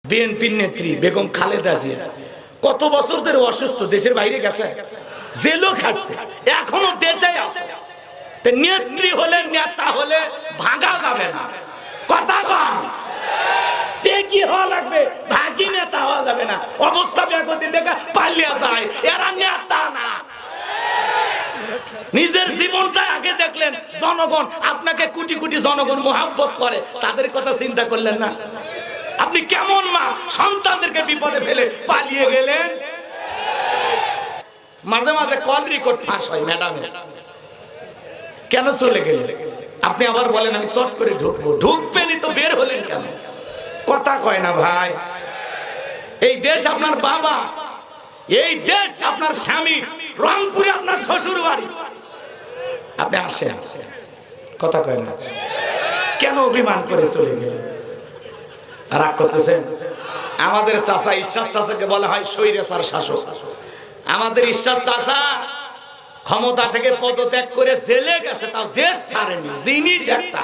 বিএনপির নেত্রী বেগম খালেদা জিয়া কত বছর ধরে অসুস্থ, দেশের বাইরে গেছে, জেলও খাটছে, এখনো দেশে আছে। নেত্রী হলে নেতা হলে ভাঙা যাবে না, কথা কম কি হওয়া লাগবে, ভাগি নেতা হওয়া যাবে না। অবস্থা বেগতি দেখা পালিয়ে যায়, এরা নেতা না। নিজের জীবনটা আগে দেখলেন, জনগণ আপনাকে কোটি কোটি জনগণ মোহাব্বত করে, তাদের কথা চিন্তা করলেন না। আপনি কেমন মা, সন্তানদেরকে বিপদে ফেলে পালিয়ে গেলেন। মাঝে মাঝে কল রেকর্ড ফাঁস হয় ম্যাডামের, কেন চলে গেলেন? আপনি আবার বলেন আমি চট করে ঢুকবো, ঢুকবেনই তো বের হলেন কেন? কথা কয় না ভাই। এই দেশ আপনার বাবা, এই দেশ আপনার স্বামী, রংপুরে আপনার শ্বশুর বাড়ি, আপনি আসেন, কথা কয় না কেন? অভিমান করে চলে গেলেন, রাগ করতেছেন। আমাদের চাচা ঈশ্বর চাচাকে বলা হয় স্বৈরাচার শাসক। আমাদের ঈশ্বর চাচা ক্ষমতা থেকে পদত্যাগ করে জেলে গেছে, তাও দেশ ছাড়েনি। জিনিস একটা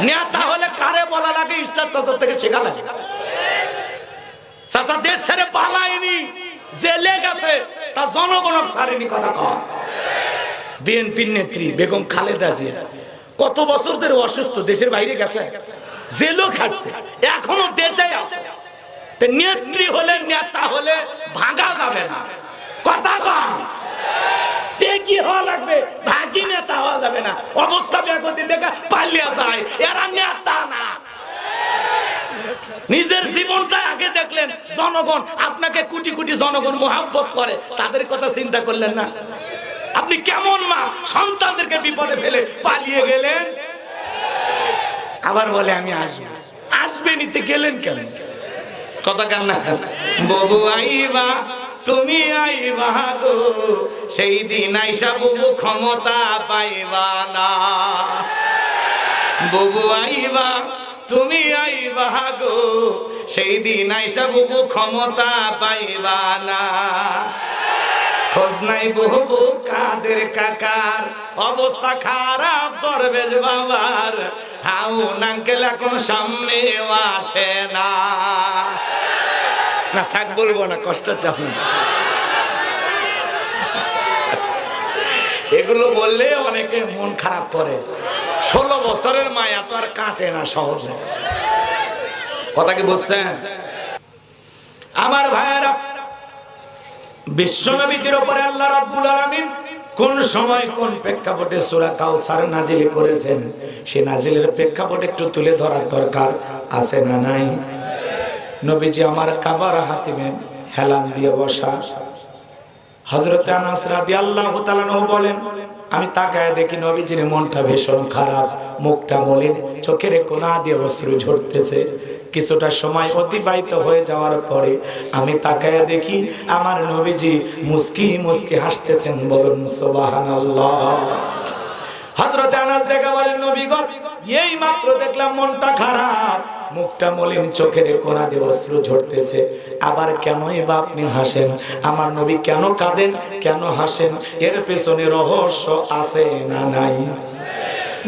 নেতা হলে কারে বলা লাগে, ঈশ্বর চাচার থেকে শেখা লাগে। চাচা দেশ ছেড়ে পালায়নি, জেলে গেছে, তা জনগণ ছাড়েনি, কথা কয়। বিএনপির নেত্রী বেগম খালেদা জিয়া কত বছর ধরে অসুস্থ, দেশের বাইরে গেছে, জেলও খাটছে, এখনো দেশে আছে। নেত্রী হলে নেতা হলে ভাঙা যাবে না, কথা কম কি হওয়া লাগবে, ভাগি নেতা হওয়া যাবে না। অবস্থা বেগতি দেখা পালিয়ে যায়, এরা নেতা না। নিজের জীবনটা আগে দেখলেন, জনগণ আপনাকে কোটি কোটি জনগণ মোহাব্বত করে, তাদের কথা চিন্তা করলেন না। আপনি কেমন মা, সন্তানদেরকে বিপদে ফেলে পালিয়ে গেলেন। আবার বলে আমি আসবো, আসবে নিতে গেলেন কেন? কথা কেন না? ববু আইবা তুমি আইবা গো, সেই দিন আইসা বুবু ক্ষমতা পাইবা না। বুবু আইবা তুমি আইবা গো, সেই দিন আইসা বুবু ক্ষমতা পাইবা না। খোঁজ নাই বহু কাদের কাকার, অবস্থা খারাপ দরবেশ বাবার, হাউন আঙ্কেল এখন সামনে আসে না। না থাক বলবো না, কষ্ট চাও না। এগুলো বললে অনেকে মন খারাপ করে। 16 বছরের মায়া তো আর কাটে না সহজে, কথা কি বুঝছেন? আমার ভাইয়েরা, বিশ্বনবীর উপরে আল্লাহ রাব্বুল আলামিন কোন সময় কোন প্রেক্ষাপটে সূরা কাউসার নাজিল করেছেন, সে নাজিলের প্রেক্ষাপট একটু তুলে ধরার দরকার আছে না নাই? নবীজি আমার কাবার হাতিমে হেলান দিয়ে বসা। হযরত আনাস রাদিয়াল্লাহু তাআলা বলেন, আমি তাকায় দেখি নবীজির মনটা ভীষণ খারাপ, মুখটা মলিন, চোখের কোণা দিয়ে অশ্রু ঝরতেছে। কিছুটা সময় অতিবাহিত হয়ে যাওয়ার পরে আমি তাকায় দেখি আমার নবীজি মুস্কি মুস্কি হাসতেছেন। বলুন সুবহানাল্লাহ। হযরত আনাস দেখে বলেন, নবী গো, এই মাত্র দেখলাম মনটা খারাপ, মুখটা মলিন, চোখের কোণা দিয়ে অশ্রু ঝরতেছে, আবার কেনই বা আপনি হাসেন? আমার নবী কেন কাঁদেন, কেন হাসেন? এর পেছনে রহস্য আছে না নাই?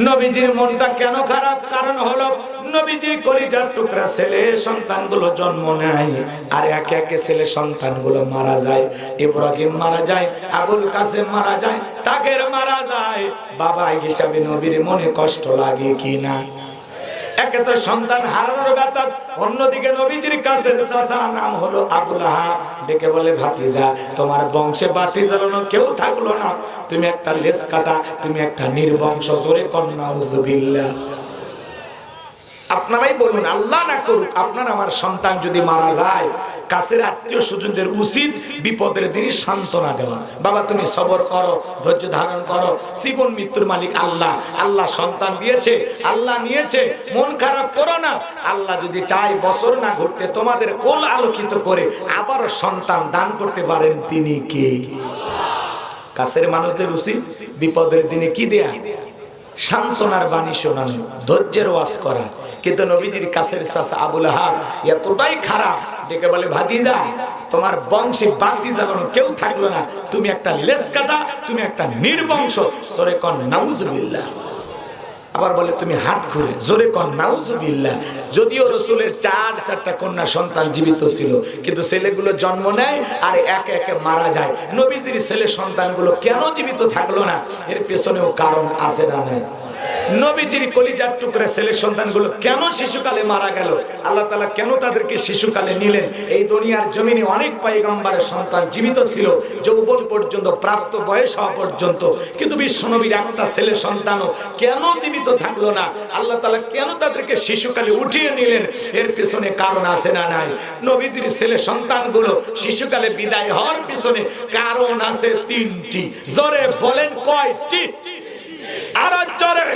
নবীজির মনটা কেন খারাপ? কারণ হলো নবীজির কলিজার টুকরা ছেলে সন্তানগুলো জন্ম নেয়, আর একে একে ছেলে সন্তানগুলো মারা যায়। ইব্রাহিম মারা যায়, আবুল কাসেম মারা যায়, তাগের মারা যায়। বাবা হিসাবে নবীর মনে কষ্ট লাগে কি না? একে তো সন্তান হারানোর ব্যথা, অন্যদিকে নবীজির কাছে চাচা নাম হলো আবু লাহাব ডেকে বলে, ভাতিজা তোমার বংশে বাতি জ্বালানো কেউ থাকলো না, তুমি একটা লেজ কাটা, তুমি একটা নির্বংশ। জোরে কন্যা নাউজুবিল্লাহ। আপনারাই বলুন, আল্লাহ না করুক আপনার আমার সন্তান যদি মারা যায়, কাছের আত্মীয় স্বজনদের উচিত বিপদের দিনে সান্ত্বনা দেওয়া। বাবা তুমি সবর করো, ধৈর্য ধারণ করো, জীবন মৃত্যুর মালিক আল্লাহ। আল্লাহ সন্তান দিয়েছে, আল্লাহ নিয়েছে, মন খারাপ করো না। আল্লাহ যদি চায় বছর না ঘুরতে তোমাদের কোল আলোকিত করে আবার সন্তান দান করতে পারেন, তিনি কে? কাছের মানুষদের উচিত বিপদের দিনে কি দেয়া? সান্ত্বনার বাণী শোনানো, ধৈর্যের ওয়াজ করা। কিন্তু নবীজির কাছের চাচা আবু লাহাব এতটাই খারাপ, ডেকে বলে, ভাতিজা তোমার বংশে বাতি জ্বালানো কেউ থাকলো না, তুমি একটা লেজ কাটা, তুমি একটা নির্বংশ। সরে কন নাউজুবিল্লাহ। আবার বলে তুমি হাত ঘুরে, জোরে কর নাউজুবিল্লাহ। যদিও রাসূলের 4টা কন্যা সন্তান জীবিত ছিল, কিন্তু ছেলেগুলো জন্ম নেয় আর একে একে মারা যায়। নবীজির ছেলে সন্তানগুলো কেন জীবিত থাকলো না, এর পেছনেও কারণ আছে না নাই? নবীজির কলিজার টুকরা ছেলে সন্তানগুলো কেন শিশুকালে মারা গেল, আল্লাহ তাআলা কেন তাদেরকে শিশুকালে নিলেন? এই দুনিয়ার জমিনে অনেক পয়গম্বরের সন্তান জীবিত ছিল যৌবন পর্যন্ত, প্রাপ্ত বয়স হওয়া পর্যন্ত, কিন্তু বিশ্বনবীর একটা ছেলে সন্তানও কেন জীবিত থাকলো না? আল্লাহ তাআলা কেন তাদেরকে শিশুকালে উঠিয়ে নিলেন? এর পেছনে কারণ আছে না নাই? নবীজির ছেলে সন্তানগুলো শিশুকালে বিদায় হওয়ার পেছনে কারণ আছে 3টি। জোরে বলেন কয়টি? আর জোরে।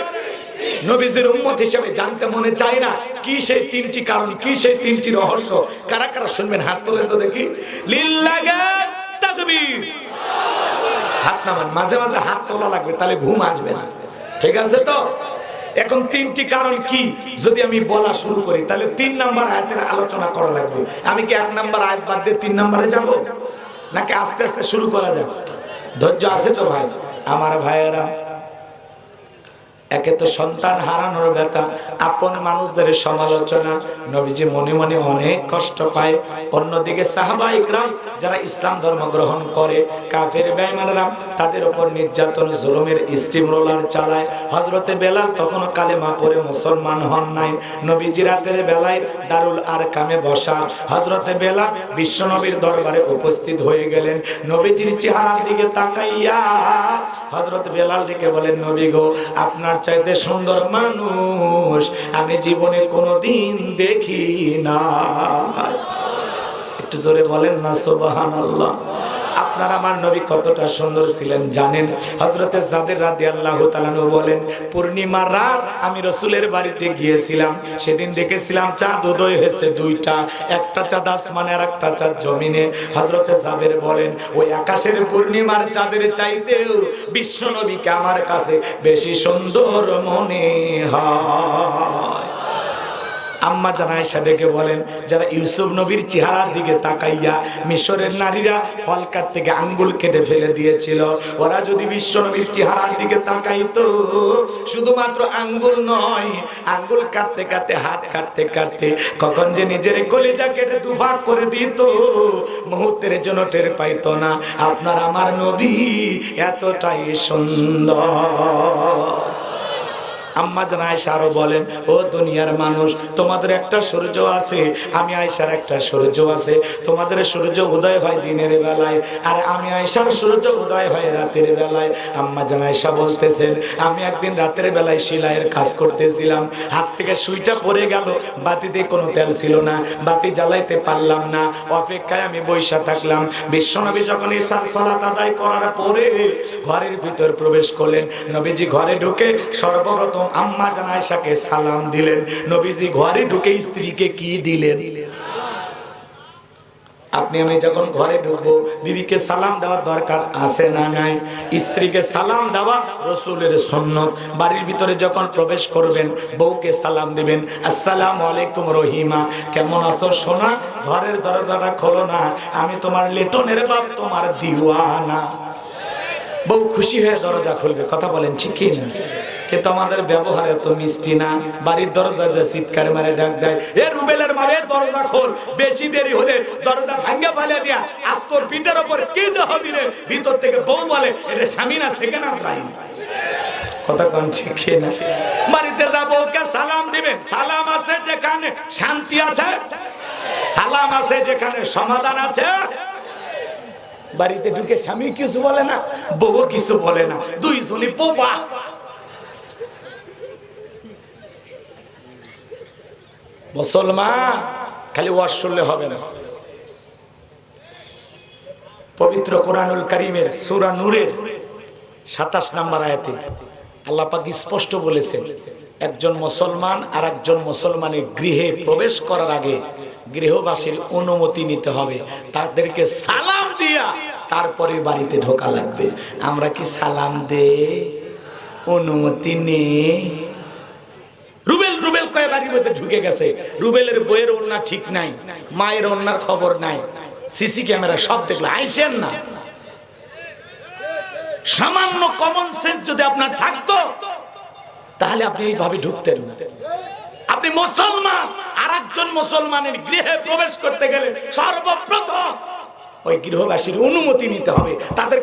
নবীজির উম্মত হিসেবে জানতে মনে চায় না কি সেই 3টি কারণ, কি সেই 3টি রহস্য? কারা কারা শুনবেন হাত তোলেন তো দেখি। লিল্লাহি তাকবীর। হাত নামান, মাঝে মাঝে হাত তোলা লাগবে, তাহলে ঘুম আসবে না। ঠিক আছে তো? এখন 3টি কারণ কি যদি আমি বলা শুরু করি, তাহলে 3 নাম্বার আয়াতের আলোচনা করা লাগবে। আমি কি 1 নাম্বার আয়াত বাদ দিয়ে 3 নাম্বারে যাব, নাকি আস্তে আস্তে শুরু করা যাবে? ধৈর্য আছে তো ভাই? আমার ভাইয়েরা, একে তো সন্তান হারানোর ব্যথা, আপন মানুষদের সমালোচনা, নবীজি মনে মনে অনেক কষ্ট পায়। অন্যদিকে সাহাবা ইকরাম যারা ইসলাম ধর্ম গ্রহণ করে, কাফের বেঈমানরা তাদের উপর নির্যাতন জুলুমের স্টিম রোলার চালায়। হযরতে বেলাল তখনও কালেমা পড়ে মুসলমান হন নাই। নবীজি রাতের বেলায় দারুল আরকামে বসা, হযরতে বেলাল বিশ্বনবীর দরবারে উপস্থিত হয়ে গেলেন। নবীজির চেহারার দিকে তাকাইয়া হযরত বেলাল ডেকে বলেন, নবী গো, আপনার চাইতে সুন্দর মানুষ আমি জীবনে কোনোদিন দেখি না। একটু জোরে বলেন না সুবহানাল্লাহ। আপনার আমার নবী কতটা সুন্দর ছিলেন জানেন? হযরতে জাবের রাদিয়াল্লাহু তাআলা বলেন, পূর্ণিমার রাত আমি রাসূলের বাড়িতে গিয়েছিলাম, সেদিন দেখেছিলাম চাঁদ উদয় হয়েছে 2টা, একটা চাঁদ আসমানে আর একটা চাঁদ জমিনে। হযরতে জাবের বলেন, ওই আকাশের পূর্ণিমার চাঁদের চাইতেও বিশ্ব নবীকে আমার কাছে বেশি সুন্দর মনে হয়। আম্মা জান আয়েশা ডেকে বলেন, যারা ইউসুফ নবীর চেহারার দিকে তাকাইয়া মিশরের নারীরা ফল কাটতে গিয়ে আঙ্গুল কেটে ফেলে দিয়েছিল, ওরা যদি বিশ্ব নবীর চেহারার দিকে তাকাইতো, শুধুমাত্র আঙ্গুল নয়, আঙ্গুল কাটতে কাটতে, হাত কাটতে কাটতে কখন যে নিজের কলিজা কেটে দুভাগ করে দিত, মুহূর্তের জন্য টের পাইতো না। আপনার আমার নবী এতটাই সুন্দর। আম্মা জান আয়েশা আরো বলেন, ও দুনিয়ার মানুষ, তোমাদের একটা সূর্য আছে, আমি আয়েশার একটা সূর্য আছে। তোমাদের সূর্য উদয় হয় দিনের বেলায়, আর আমি আয়েশার সূর্য উদয় হয় রাতের বেলায়। আম্মা জান আয়েশা বলতেছেন, আমি একদিন রাতের বেলায় সেলাইয়ের কাজ করতেছিলাম, হাত থেকে সুইটা পড়ে গেল, বাতিতে কোনো তেল ছিল না, বাতি জ্বালাইতে পারলাম না, অপেক্ষায় আমি বইসা থাকলাম। বিশ্বনবী যখন ইশার সালাত আদায় করার পরে ঘরের ভিতর প্রবেশ করলেন, নবীজি ঘরে ঢুকে সর্বপ্রথম আম্মা জান আয়েশাকে সালাম দিলেন। নবীজি ঘরে ঢুকে স্ত্রীকে কি দিলেন? আপনি আমি যখন ঘরে ঢুকবো, বিবিকে সালাম দেওয়ার দরকার আছে না নাই? স্ত্রীকে সালাম দেওয়া রাসূলের সুন্নাত। বাড়ির ভিতরে যখন প্রবেশ করবেন, বউকে সালাম দিবেন, আসসালামু আলাইকুম রহিমা, কেমন আছো সোনা? ঘরের দরজাটা খোলো না, আমি তোমার লেটনের বাপ, তোমার দিওয়ানা। বউ খুশি হয়ে দরজা খুলবে। কথা বলেন ঠিক কি না? কিন্তু আমাদের ব্যবহার এত মিষ্টি না। বাড়ির দরজা যে চিৎকার মারে ডাক দেয়, এ রুবেলের মারে দরজা খোল, বেশি দেরি হলে দরজা ভাঙ্গা ফেলে দিয়া আজ তোর পিঠের উপর কি যে হবি রে। ভিতর থেকে বউ বলে, এটা স্বামী না সেখানে আসলাই। কথা কোন ঠিক না? বাড়িতে যাব, ওকে সালাম দিবেন। সালাম আছে যেখানে শান্তি আছে, সালাম আছে যেখানে সমাধান আছে। বাড়িতে ঢুকে স্বামী কিছু বলে না, বউ কিছু বলে না, দুইজনই বোবা। মুসলমান খালি ওয়াজ শুনলে হবে না। পবিত্র কোরআনুল কারীমের সূরা নূরের 27 নম্বর আয়াতে আল্লাহ পাক স্পষ্ট বলেছেন, একজন মুসলমান আর একজন মুসলমানের গৃহে প্রবেশ করার আগে গৃহবাসীর অনুমতি নিতে হবে, তাদেরকে সালাম দিয়া তারপরে বাড়িতে ঢোকা লাগবে। আমরা কি সালাম দে? অনুমতি নেই। রুবেল কয় বাড়ির মধ্যে ঢুকে গেছে, রুবেলের বইয়ের ওন্না ঠিক নাই, মায়ের ওন্নার খবর নাই, সিসি ক্যামেরা সব দেখলে আইসেন না। সামান্য কমন সেন্স যদি আপনার থাকতো, তাহলে আপনি এইভাবে ঢুকতেন। আপনি মুসলমান, আরেকজন মুসলমানের গৃহে প্রবেশ করতে গেলে সর্বপ্রথম ওই গৃহবাসীর অনুমতি নিতে হবে, তাদের